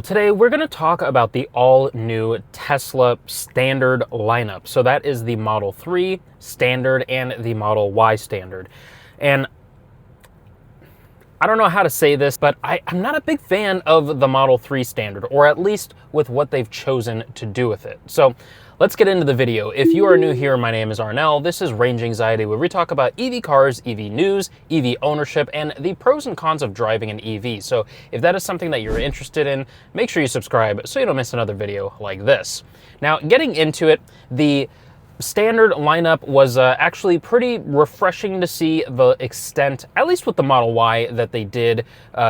Today, we're going to talk about the all-new Tesla Standard lineup. So that is the Model 3 Standard and the Model Y Standard. And I don't know how to say this, but I'm not a big fan of the Model 3 Standard, or at least with what they've chosen to do with it. So let's get into the video. If you are new here, my name is Arnell. This is Range Anxiety, where we talk about EV cars, EV news, EV ownership, and the pros and cons of driving an EV. So if that is something that you're interested in, make sure you subscribe so you don't miss another video like this. Now, getting into it, the Standard lineup was actually pretty refreshing to see the extent, at least with the Model Y, that they did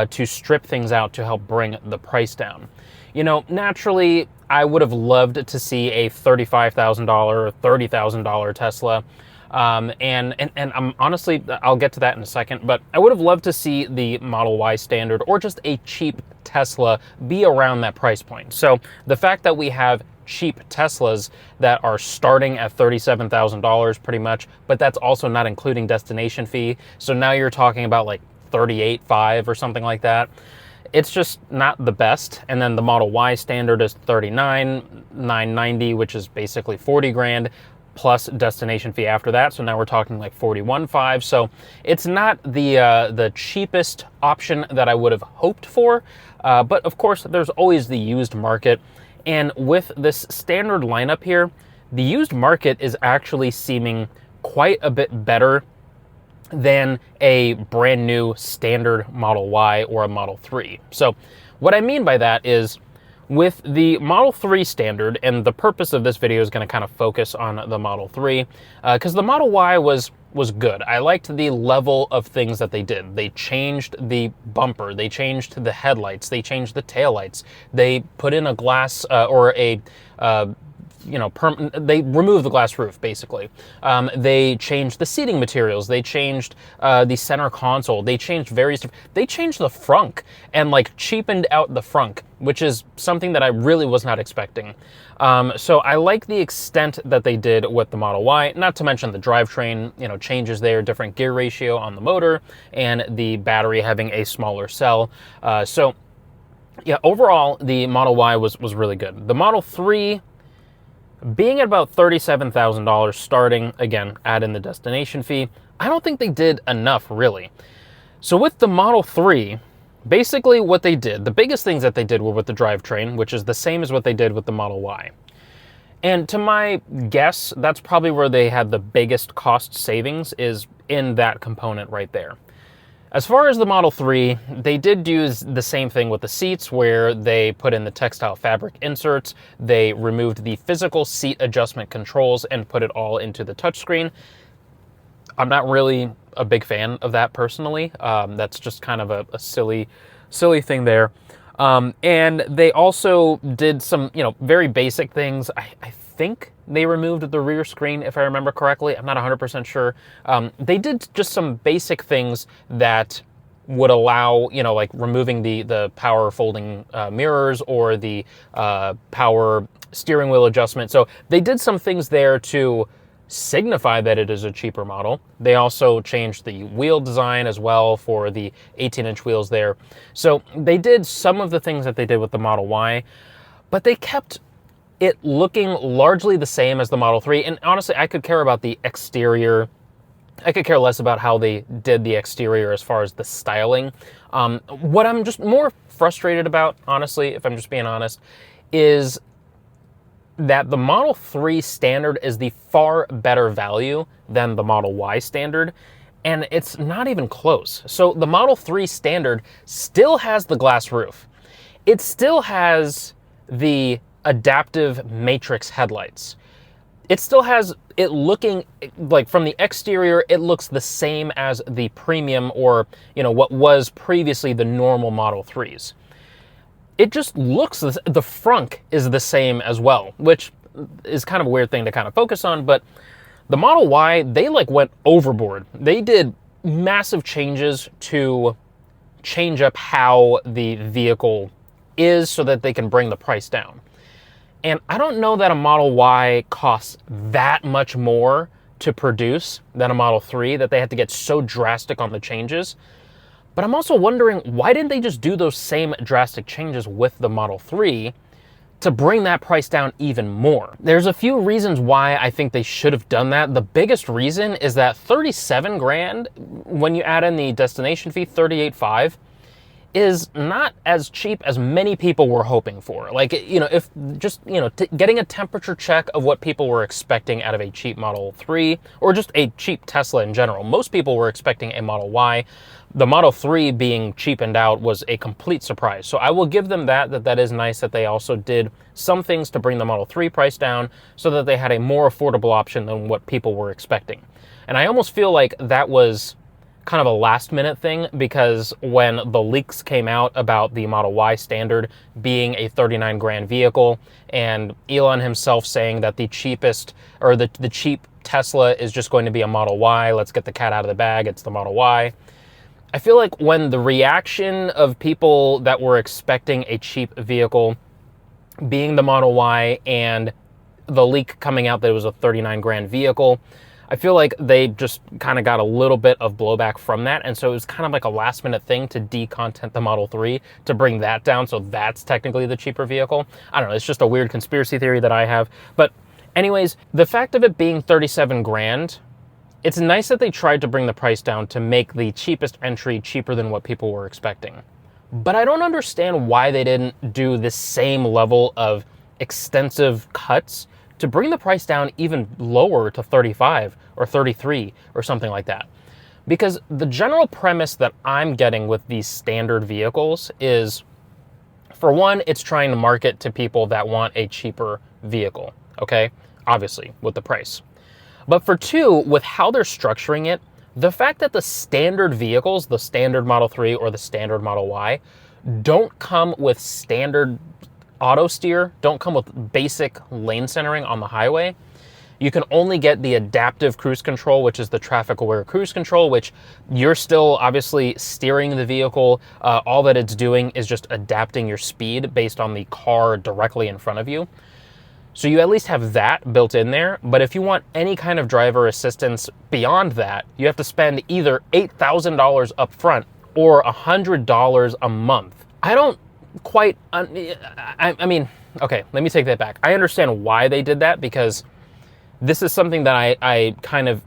to strip things out to help bring the price down. You know, naturally, I would have loved to see a $35,000 or $30,000 Tesla. And I'm honestly, I'll get to that in a second, but I would have loved to see the Model Y Standard or just a cheap Tesla be around that price point. So the fact that we have cheap Teslas that are starting at $37,000 pretty much, but that's also not including destination fee. So now you're talking about like 38.5 or something like that. It's just not the best. And then the Model Y Standard is 39,990, which is basically 40 grand plus destination fee after that. So now we're talking like 41.5. So it's not the cheapest option that I would have hoped for. But of course, there's always the used market. And with this Standard lineup here, the used market is actually seeming quite a bit better than a brand new Standard Model Y or a Model 3. So what I mean by that is, with the Model 3 Standard, and the purpose of this video is going to kind of focus on the Model 3, because the Model Y was good. I liked the level of things that they did. They changed the bumper, they changed the headlights, they changed the taillights, they put in a glass or a they removed the glass roof, basically. They changed the seating materials. They changed the center console. They changed they changed the frunk and like cheapened out the frunk, which is something that I really was not expecting. So I like the extent that they did with the Model Y, not to mention the drivetrain, changes there, different gear ratio on the motor, and the battery having a smaller cell. So yeah, overall, the Model Y was really good. The Model 3, being at about $37,000 starting, again, add in the destination fee, I don't think they did enough, really. So with the Model 3, basically what they did, the biggest things that they did were with the drivetrain, which is the same as what they did with the Model Y. And to my guess, that's probably where they had the biggest cost savings, is in that component right there. As far as the Model 3, they did do the same thing with the seats, where they put in the textile fabric inserts, they removed the physical seat adjustment controls and put it all into the touchscreen. I'm not really a big fan of that personally. That's just kind of a silly thing there. And they also did some, very basic things. I think they removed the rear screen, if I remember correctly. I'm not 100% sure. They did just some basic things that would allow, like removing the power folding mirrors or the power steering wheel adjustment. So they did some things there to signify that it is a cheaper model. They also changed the wheel design as well for the 18-inch wheels there. So they did some of the things that they did with the Model Y, but they kept it looking largely the same as the Model 3. And honestly, I could care about the exterior. I could care less about how they did the exterior as far as the styling. What I'm just more frustrated about, honestly, if I'm just being honest, is that the Model 3 Standard is the far better value than the Model Y Standard, and it's not even close. So the Model 3 Standard still has the glass roof. It still has the adaptive matrix headlights. It still has it looking like, from the exterior, it looks the same as the premium, or what was previously the normal Model 3s. It just looks, the frunk is the same as well, which is kind of a weird thing to kind of focus on. But the Model Y, they went overboard. They did massive changes to change up how the vehicle is so that they can bring the price down. And I don't know that a Model Y costs that much more to produce than a Model 3, that they had to get so drastic on the changes. But I'm also wondering, why didn't they just do those same drastic changes with the Model 3 to bring that price down even more? There's a few reasons why I think they should have done that. The biggest reason is that 37 grand, when you add in the destination fee, 38.5, is not as cheap as many people were hoping for. Like, if just, getting a temperature check of what people were expecting out of a cheap Model 3, or just a cheap Tesla in general. Most people were expecting a Model Y. The Model 3 being cheapened out was a complete surprise. So I will give them that is nice that they also did some things to bring the Model 3 price down so that they had a more affordable option than what people were expecting. And I almost feel like that was kind of a last minute thing, because when the leaks came out about the Model Y Standard being a 39 grand vehicle, and Elon himself saying that the cheapest, or the cheap Tesla is just going to be a Model Y, let's get the cat out of the bag, it's the Model Y. I feel like when the reaction of people that were expecting a cheap vehicle being the Model Y and the leak coming out that it was a 39 grand vehicle, I feel like they just kind of got a little bit of blowback from that. And so it was kind of like a last minute thing to decontent the Model 3 to bring that down. So that's technically the cheaper vehicle. I don't know. It's just a weird conspiracy theory that I have. But anyways, the fact of it being 37 grand, it's nice that they tried to bring the price down to make the cheapest entry cheaper than what people were expecting. But I don't understand why they didn't do the same level of extensive cuts to bring the price down even lower to 35 or 33 or something like that. Because the general premise that I'm getting with these standard vehicles is, for one, it's trying to market to people that want a cheaper vehicle, okay? Obviously, with the price. But for two, with how they're structuring it, the fact that the standard vehicles, the standard Model 3 or the standard Model Y, don't come with standard auto steer, don't come with basic lane centering on the highway. You can only get the adaptive cruise control, which is the traffic aware cruise control, which you're still obviously steering the vehicle. All that it's doing is just adapting your speed based on the car directly in front of you. So you at least have that built in there. But if you want any kind of driver assistance beyond that, you have to spend either $8,000 up front or $100 a month. I don't quite, I mean, okay, let me take that back. I understand why they did that, because this is something that I kind of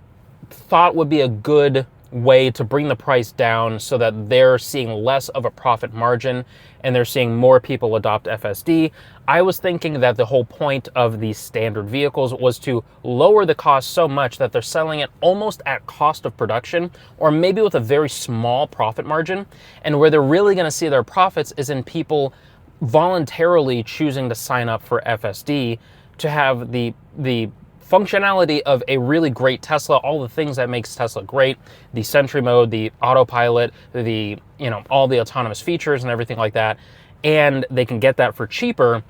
thought would be a good way to bring the price down so that they're seeing less of a profit margin and they're seeing more people adopt FSD. I was thinking that the whole point of these standard vehicles was to lower the cost so much that they're selling it almost at cost of production, or maybe with a very small profit margin. And where they're really going to see their profits is in people voluntarily choosing to sign up for FSD to have the functionality of a really great Tesla, all the things that makes Tesla great, the Sentry mode, the autopilot, the, all the autonomous features and everything like that. And they can get that for cheaper.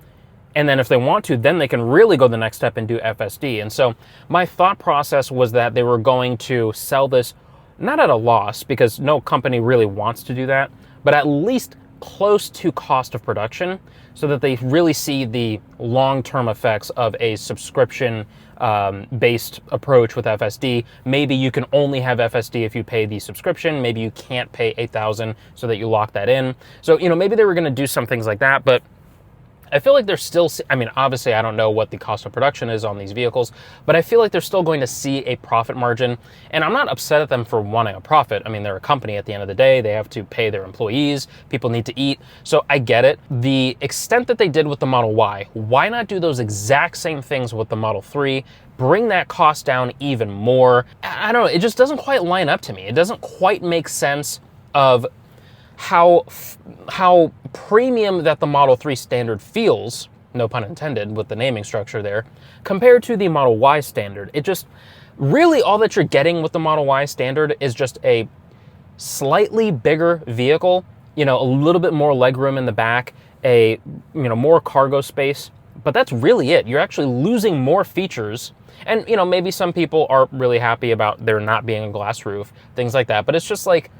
And then if they want to, then they can really go the next step and do FSD. And so my thought process was that they were going to sell this not at a loss, because no company really wants to do that, but at least close to cost of production, so that they really see the long-term effects of a subscription based approach with FSD. Maybe you can only have FSD if you pay the subscription. Maybe you can't pay $8,000 so that you lock that in. So, maybe they were going to do some things like that, but I feel like they're still, obviously I don't know what the cost of production is on these vehicles, but I feel like they're still going to see a profit margin. And I'm not upset at them for wanting a profit. They're a company at the end of the day. They have to pay their employees. People need to eat. So I get it. The extent that they did with the Model Y, why not do those exact same things with the Model 3? Bring that cost down even more. I don't know. It just doesn't quite line up to me. It doesn't quite make sense of how premium that the Model 3 Standard feels, no pun intended with the naming structure there, compared to the Model Y Standard. It just, really all that you're getting with the Model Y Standard is just a slightly bigger vehicle, a little bit more legroom in the back, more cargo space, but that's really it. You're actually losing more features. And, maybe some people are really happy about there not being a glass roof, things like that, but it's just like,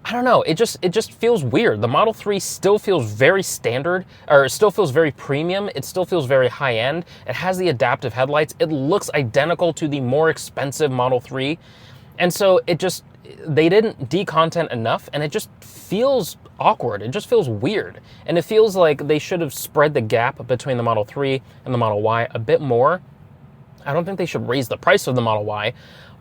I don't know, it just feels weird. The Model 3 still feels very standard, or it still feels very premium. It still feels very high-end. It has the adaptive headlights. It looks identical to the more expensive Model 3. And so it they didn't decontent enough, and it just feels awkward. It just feels weird. And it feels like they should have spread the gap between the Model 3 and the Model Y a bit more. I don't think they should raise the price of the Model Y,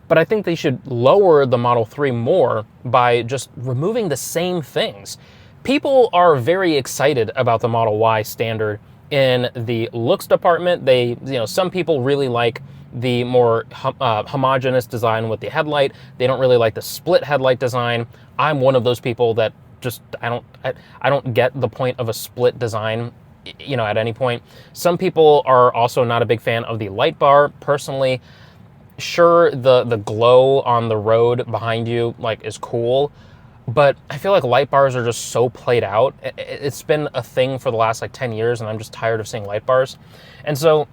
but I think they should lower the Model 3 more by just removing the same things. People are very excited about the Model Y standard in the looks department. Some people really like the more homogeneous design with the headlight. They don't really like the split headlight design. I'm one of those people that just, I don't get the point of a split design, at any point. Some people are also not a big fan of the light bar. Personally, sure, the glow on the road behind you is cool, but I feel like light bars are just so played out. It's been a thing for the last 10 years, and I'm just tired of seeing light bars. And so,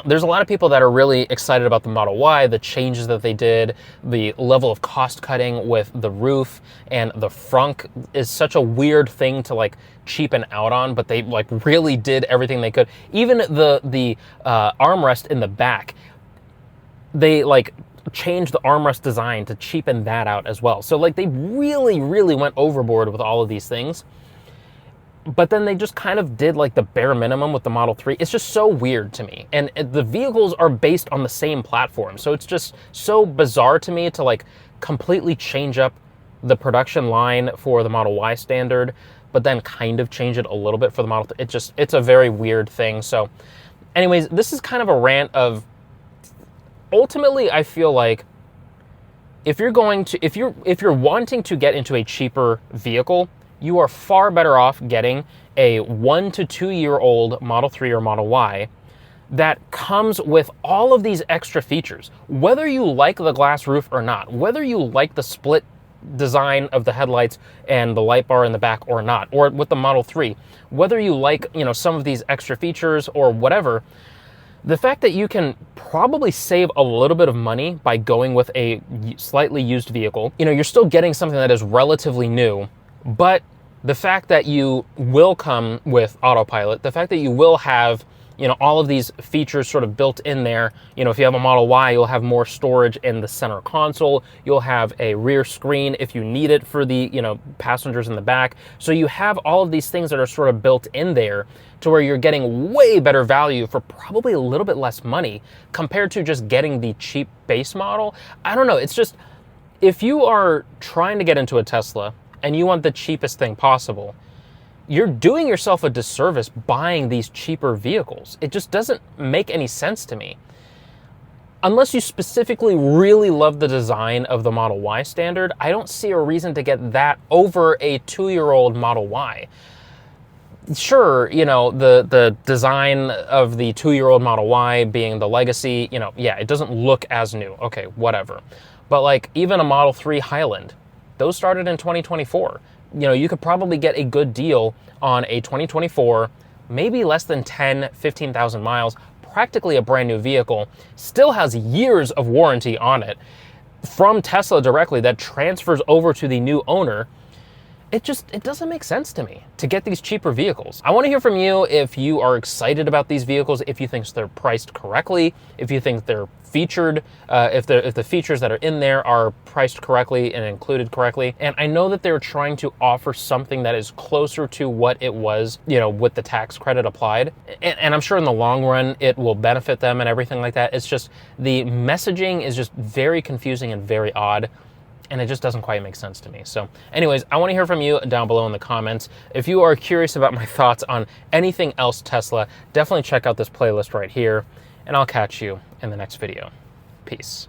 there's a lot of people that are really excited about the Model Y, the changes that they did, the level of cost cutting with the roof, and the frunk is such a weird thing to cheapen out on, but they really did everything they could. Even the armrest in the back, they changed the armrest design to cheapen that out as well. So they really, really went overboard with all of these things. But then they just kind of did the bare minimum with the Model 3. It's just so weird to me. And the vehicles are based on the same platform. So it's just so bizarre to me to completely change up the production line for the Model Y standard, but then kind of change it a little bit for the Model 3. It's a very weird thing. So anyways, this is kind of a rant of, ultimately, I feel like if you're wanting to get into a cheaper vehicle, you are far better off getting a 1 to 2 year old Model 3 or Model Y that comes with all of these extra features. Whether you like the glass roof or not, whether you like the split design of the headlights and the light bar in the back or not, or with the Model 3, whether you like, some of these extra features or whatever, the fact that you can probably save a little bit of money by going with a slightly used vehicle, you're still getting something that is relatively new, but the fact that you will come with autopilot, the fact that you will have, all of these features sort of built in there. If you have a Model Y, you'll have more storage in the center console. You'll have a rear screen if you need it for the, passengers in the back. So you have all of these things that are sort of built in there to where you're getting way better value for probably a little bit less money compared to just getting the cheap base model. I don't know. It's just, if you are trying to get into a Tesla and you want the cheapest thing possible, you're doing yourself a disservice buying these cheaper vehicles. It just doesn't make any sense to me. Unless you specifically really love the design of the Model Y standard, I don't see a reason to get that over a 2-year-old Model Y. Sure, the design of the 2-year-old Model Y being the legacy, yeah, it doesn't look as new. Okay, whatever. But even a Model 3 Highland, those started in 2024. You could probably get a good deal on a 2024, maybe less than 15,000 miles, practically a brand new vehicle, still has years of warranty on it from Tesla directly that transfers over to the new owner. It doesn't make sense to me to get these cheaper vehicles. I want to hear from you if you are excited about these vehicles, if you think they're priced correctly, if you think they're featured, if the features that are in there are priced correctly and included correctly. And I know that they're trying to offer something that is closer to what it was, with the tax credit applied. And I'm sure in the long run, it will benefit them and everything like that. It's just the messaging is just very confusing and very odd. And it just doesn't quite make sense to me. So anyways, I want to hear from you down below in the comments. If you are curious about my thoughts on anything else Tesla, definitely check out this playlist right here, and I'll catch you in the next video. Peace.